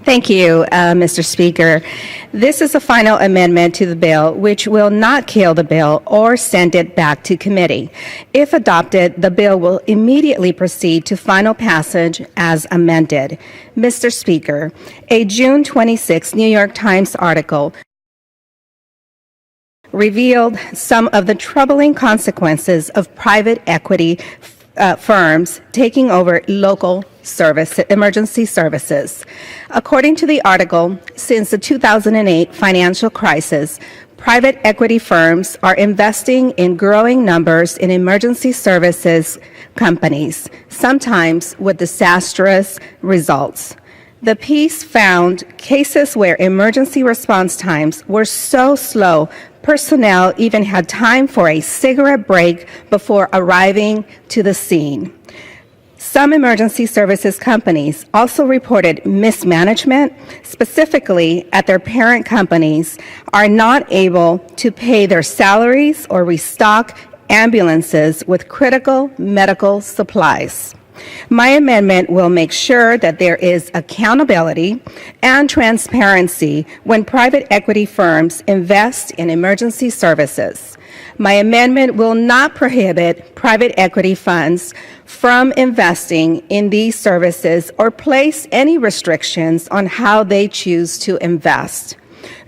Thank you, Mr. Speaker. This is a final amendment to the bill which will not kill the bill or send it back to committee. If adopted, the bill will immediately proceed to final passage as amended. Mr. Speaker, a June 26 New York Times article revealed some of the troubling consequences of private equity firms taking over local emergency services. According to the article, since the 2008 financial crisis, private equity firms are investing in growing numbers in emergency services companies, sometimes with disastrous results. The piece found cases where emergency response times were so slow, personnel even had time for a cigarette break before arriving to the scene. Some emergency services companies also reported mismanagement, specifically at their parent companies, are not able to pay their salaries or restock ambulances with critical medical supplies. My amendment will make sure that there is accountability and transparency when private equity firms invest in emergency services. My amendment will not prohibit private equity funds from investing in these services or place any restrictions on how they choose to invest,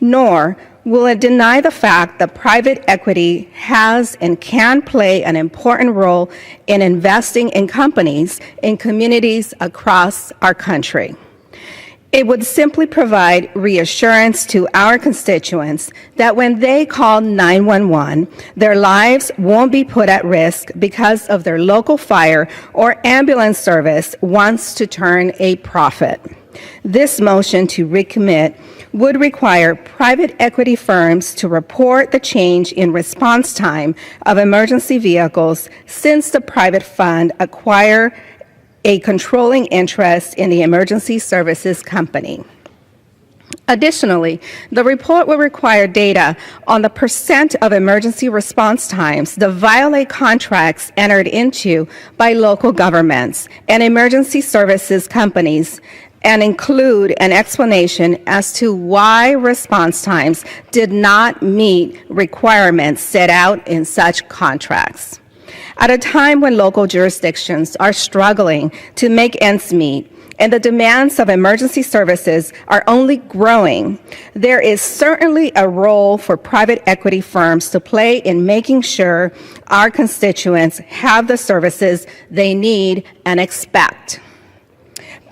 nor will it deny the fact that private equity has and can play an important role in investing in companies in communities across our country. It would simply provide reassurance to our constituents that when they call 911, their lives won't be put at risk because of their local fire or ambulance service wants to turn a profit. This motion to recommit would require private equity firms to report the change in response time of emergency vehicles since the private fund acquire a controlling interest in the emergency services company. Additionally, the report will require data on the percent of emergency response times that violate contracts entered into by local governments and emergency services companies, and include an explanation as to why response times did not meet requirements set out in such contracts. At a time when local jurisdictions are struggling to make ends meet and the demands of emergency services are only growing, there is certainly a role for private equity firms to play in making sure our constituents have the services they need and expect.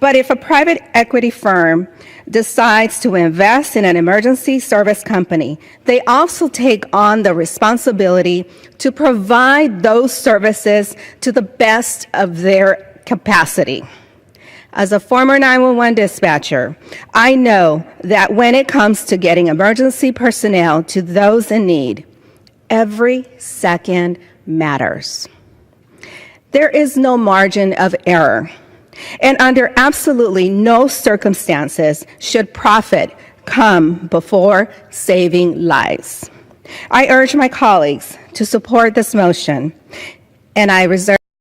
But if a private equity firm decides to invest in an emergency service company, they also take on the responsibility to provide those services to the best of their capacity. As a former 911 dispatcher, I know that when it comes to getting emergency personnel to those in need, every second matters. There is no margin of error. And under absolutely no circumstances should profit come before saving lives. I urge my colleagues to support this motion, and I reserve